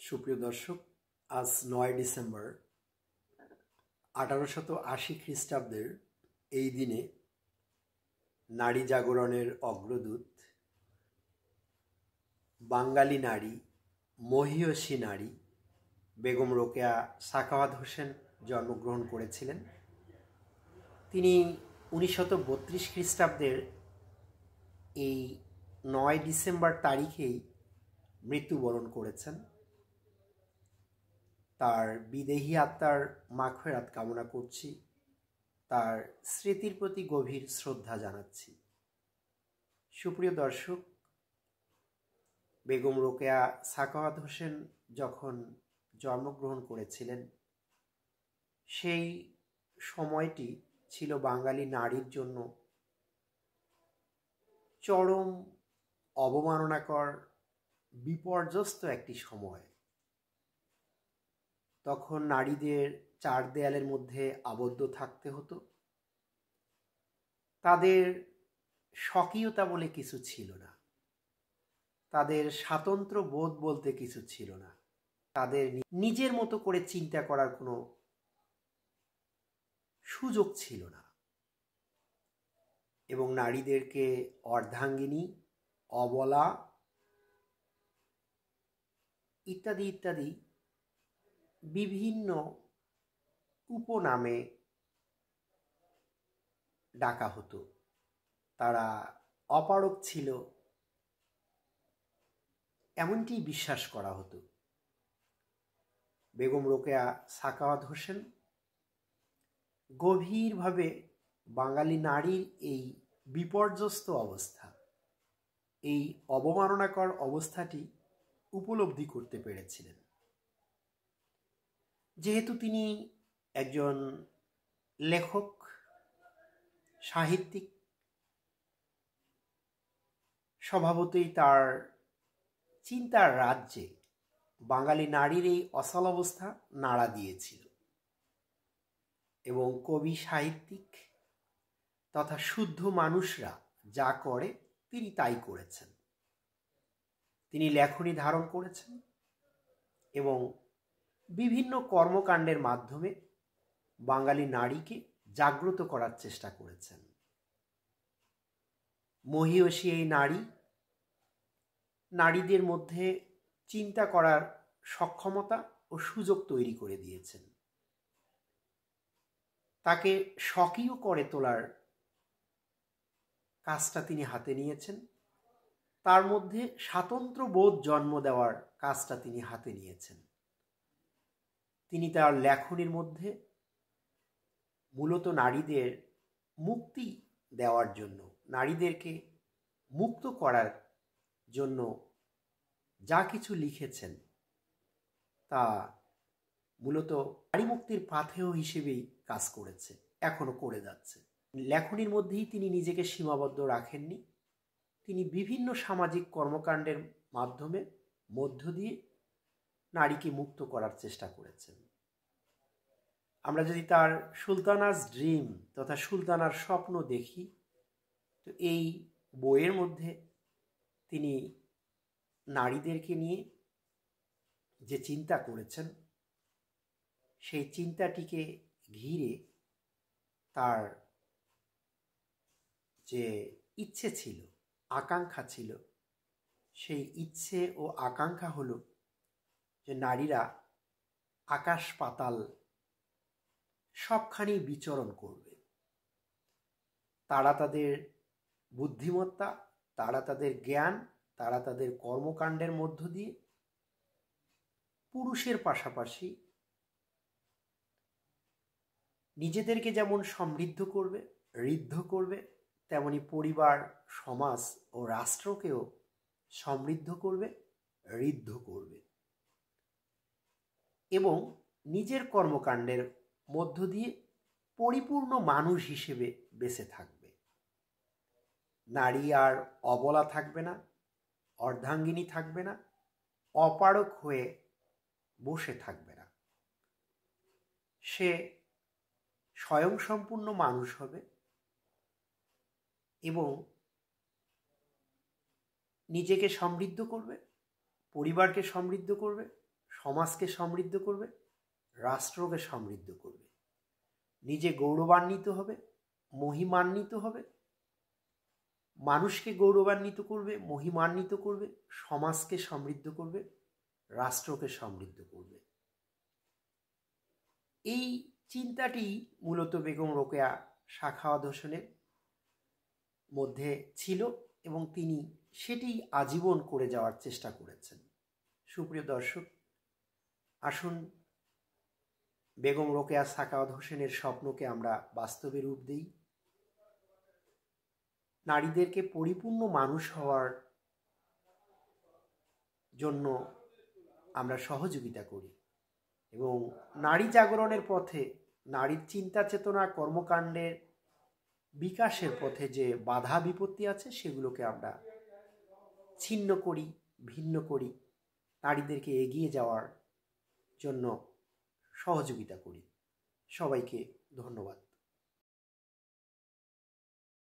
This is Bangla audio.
সুপ্রিয় দর্শক, আজ ৯ ডিসেম্বর ১৮৮০ খ্রিস্টাব্দের এই দিনে নারী জাগরণের অগ্রদূত, বাঙালি নারী, মহীয়সী নারী বেগম রোকেয়া সাখাওয়াত হোসেন জন্মগ্রহণ করেছিলেন। তিনি ১৯৩২ খ্রিস্টাব্দের এই ৯ ডিসেম্বর তারিখেই মৃত্যুবরণ করেছেন। তার বিদেহী আত্মার মাগফিরাত কামনা করছি, তার স্মৃতির প্রতি গভীর শ্রদ্ধা জানাচ্ছি। সুপ্রিয় দর্শক, বেগম রোকেয়া সাখাওয়াত হোসেন যখন জন্মগ্রহণ করেছিলেন, সেই সময়টি ছিল বাঙালি নারীর জন্য চরম অবমাননাকর, বিপর্যস্ত একটি সময়। তখন নারীদের চার দেয়ালের মধ্যে আবদ্ধ থাকতে হতো। তাদের স্বকীয়তা বলে কিছু ছিল না, তাদের স্বাতন্ত্র বোধ বলতে কিছু ছিল না, তাদের নিজের মতো করে চিন্তা করার কোনো সুযোগ ছিল না। এবং নারীদেরকে অর্ধাঙ্গিনী, অবলা ইত্যাদি ইত্যাদি বিভিন্ন উপনামে ডাকা হতো। তারা অপারগ ছিল এমনটি বিশ্বাস করা হতো। বেগম রোকেয়া সাখাওয়াত হোসেন গভীরভাবে বাঙালি নারীর এই বিপর্যস্ত অবস্থা, এই অবমাননাকর অবস্থাটি উপলব্ধি করতে পেরেছিলেন। যেহেতু তিনি একজন লেখক, সাহিত্যিক, স্বভাবতই তার চিন্তার রাজ্যে বাঙালি নারীর এই অচল অবস্থা নাড়া দিয়েছিল এবং কবি, সাহিত্যিক তথা শুদ্ধ মানুষরা যা করে তিনি তাই করেছেন। তিনি লেখনী ধারণ করেছেন এবং বিভিন্ন কর্মকাণ্ডের মাধ্যমে বাঙালি নারীকে জাগ্রত করার চেষ্টা করেছেন। মহীয়সী এই নারী নারীদের মধ্যে চিন্তা করার সক্ষমতা ও সুযোগ তৈরি করে দিয়েছেন। তাকে স্বকীয় করে তোলার কাজটা তিনি হাতে নিয়েছেন। তার মধ্যে স্বাতন্ত্র্য বোধ জন্ম দেওয়ার কাজটা তিনি হাতে নিয়েছেন। তিনি তার লেখনীর মধ্যে মূলত নারীদের মুক্তি দেওয়ার জন্য, নারীদেরকে মুক্ত করার জন্য যা কিছু লিখেছেন তা মূলত নারী মুক্তির পাথেয় হিসেবেই কাজ করেছে, এখনো করে যাচ্ছে। লেখনীর মধ্যেই তিনি নিজেকে সীমাবদ্ধ রাখেননি। তিনি বিভিন্ন সামাজিক কর্মকাণ্ডের মাধ্যমে মধ্য দিয়ে নারীকে মুক্ত করার চেষ্টা করেছেন। আমরা যদি তার সুলতানাস ড্রিম তথা সুলতানার স্বপ্ন দেখি, তো এই বইয়ের মধ্যে তিনি নারীদেরকে নিয়ে যে চিন্তা করেছেন, সেই চিন্তাটিকে ঘিরে তার যে ইচ্ছে ছিল, আকাঙ্ক্ষা ছিল, সেই ইচ্ছে ও আকাঙ্ক্ষা হলো যে নারীরা আকাশ পাতাল সবখানি বিচরণ করবে। তারা তাদের বুদ্ধিমত্তা, তারা তাদের জ্ঞান, তারা তাদের কর্মকাণ্ডের মধ্য দিয়ে পুরুষের পাশাপাশি নিজেদেরকে যেমন সমৃদ্ধ করবে, ঋদ্ধ করবে, তেমনি পরিবার, সমাজ ও রাষ্ট্রকেও সমৃদ্ধ করবে, ঋদ্ধ করবে এবং নিজের কর্মকাণ্ডের মধ্য দিয়ে পরিপূর্ণ মানুষ হিসেবে বেঁচে থাকবে। নারী আর অবলা থাকবে না, অর্ধাঙ্গিনী থাকবে না, অপারগ হয়ে বসে থাকবে না। সে স্বয়ংসম্পূর্ণ মানুষ হবে এবং নিজেকে সমৃদ্ধ করবে, পরিবারকে সমৃদ্ধ করবে, সমাজকে সমৃদ্ধ করবে, রাষ্ট্রকে সমৃদ্ধ করবে। নিজে গৌরবান্বিত হবে, মহিমান্বিত হবে, মানুষকে গৌরবান্বিত করবে, মহিমান্বিত করবে, সমাজকে সমৃদ্ধ করবে, রাষ্ট্রকে সমৃদ্ধ করবে। এই চিন্তাটি মূলত বেগম রোকেয়া সাখাওয়াত হোসেনের মধ্যে ছিল এবং তিনি সেটি আজীবন করে যাওয়ার চেষ্টা করেছেন। সুপ্রিয় দর্শক, আসুন বেগম রোকেয়া সাখাওয়াত হোসেনের স্বপ্নকে আমরা বাস্তবে রূপ দিই। নারীদেরকে পরিপূর্ণ মানুষ হওয়ার জন্য আমরা সহযোগিতা করি এবং নারী জাগরণের পথে, নারীর চিন্তা চেতনা কর্মকাণ্ডের বিকাশের পথে যে বাধা বিপত্তি আছে সেগুলোকে আমরা ছিন্ন করি, ভিন্ন করি, নারীদেরকে এগিয়ে যাওয়ার জন্য সহযোগিতা করি। সবাইকে ধন্যবাদ।